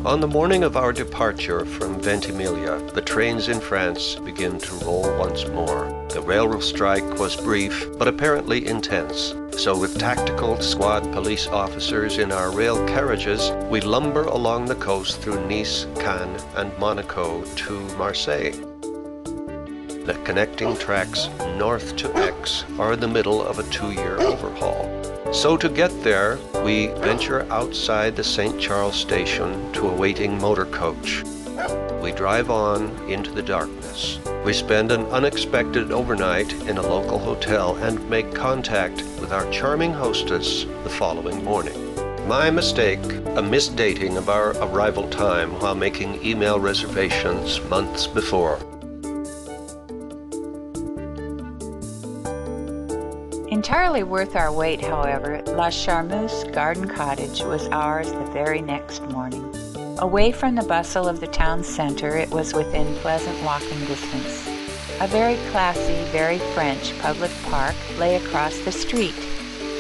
On the morning of our departure from Ventimiglia, the trains in France begin to roll once more. The railroad strike was brief, but apparently intense. So with tactical squad police officers in our rail carriages, we lumber along the coast through Nice, Cannes, and Monaco to Marseille. The connecting tracks north to Aix are in the middle of a 2-year overhaul. So to get there, we venture outside the St. Charles station to a waiting motor coach. We drive on into the darkness. We spend an unexpected overnight in a local hotel and make contact with our charming hostess the following morning. My mistake, a misdating of our arrival time while making email reservations months before. Entirely worth our wait, however, La Charmeuse Garden Cottage was ours the very next morning. Away from the bustle of the town center, it was within pleasant walking distance. A very classy, very French public park lay across the street.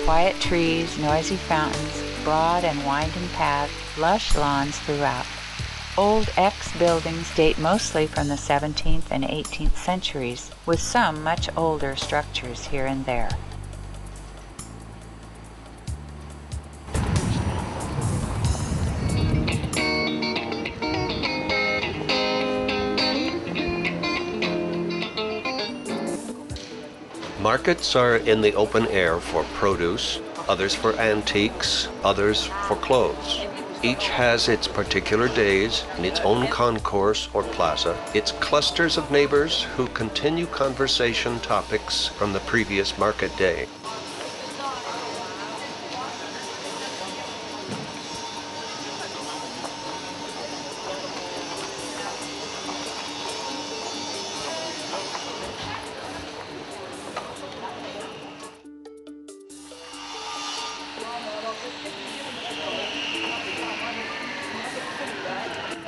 Quiet trees, noisy fountains, broad and winding paths, lush lawns throughout. Old Aix buildings date mostly from the 17th and 18th centuries, with some much older structures here and there. Markets are in the open air for produce, others for antiques, others for clothes. Each has its particular days and its own concourse or plaza, its clusters of neighbors who continue conversation topics from the previous market day.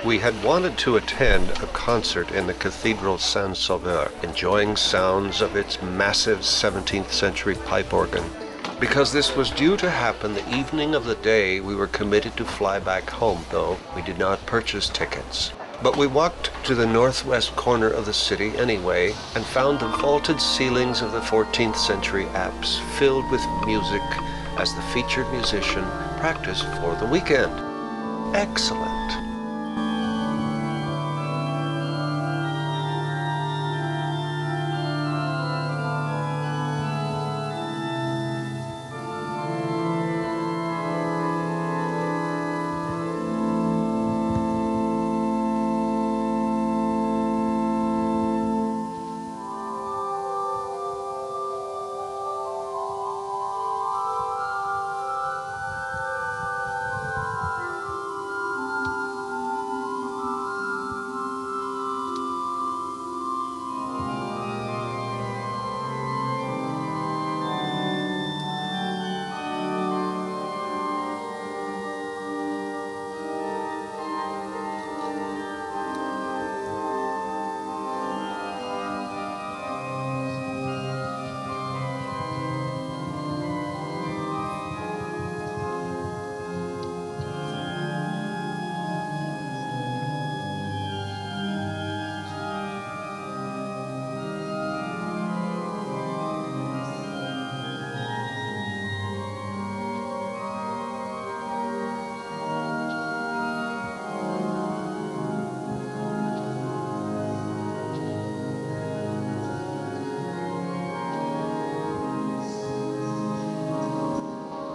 We had wanted to attend a concert in the Cathedral Saint-Sauveur, enjoying sounds of its massive 17th century pipe organ. Because this was due to happen the evening of the day we were committed to fly back home, though we did not purchase tickets. But we walked to the northwest corner of the city anyway, and found the vaulted ceilings of the 14th century apse filled with music as the featured musician practiced for the weekend. Excellent.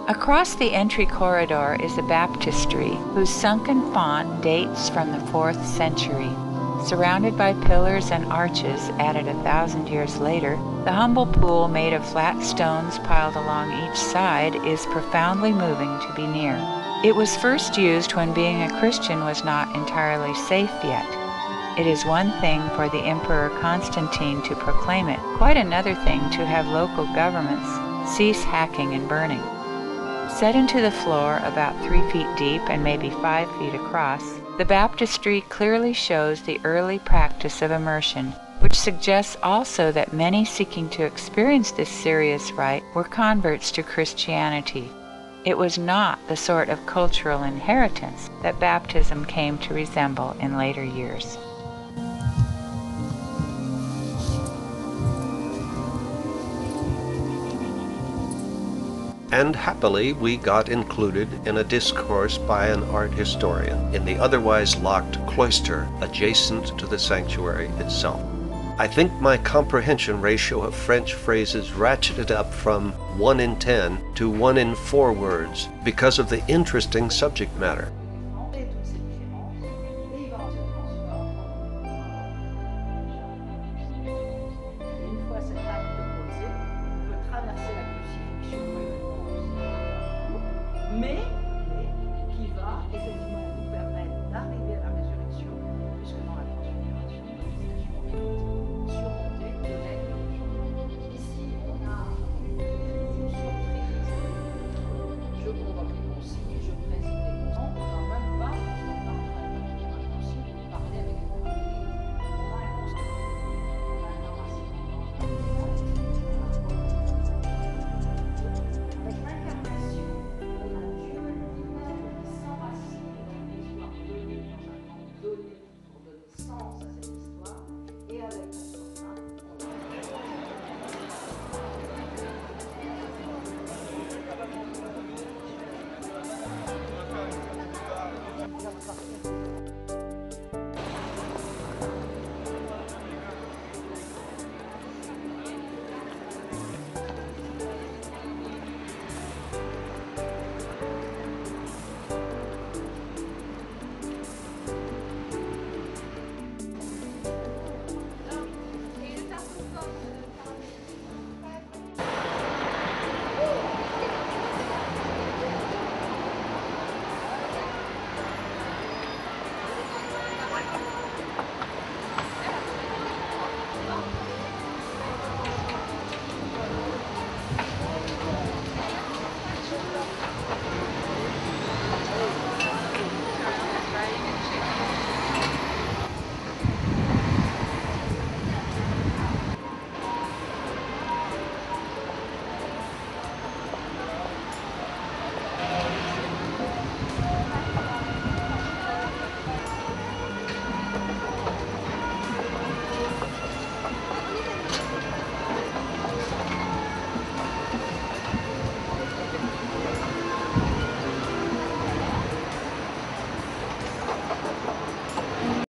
Across the entry corridor is a baptistry whose sunken font dates from the 4th century. Surrounded by pillars and arches added 1,000 years later, the humble pool made of flat stones piled along each side is profoundly moving to be near. It was first used when being a Christian was not entirely safe yet. It is one thing for the Emperor Constantine to proclaim it, quite another thing to have local governments cease hacking and burning. Set into the floor about 3 feet deep and maybe 5 feet across, the baptistry clearly shows the early practice of immersion, which suggests also that many seeking to experience this serious rite were converts to Christianity. It was not the sort of cultural inheritance that baptism came to resemble in later years. And happily we got included in a discourse by an art historian in the otherwise locked cloister adjacent to the sanctuary itself. I think my comprehension ratio of French phrases ratcheted up from 1 in 10 to 1 in 4 words because of the interesting subject matter.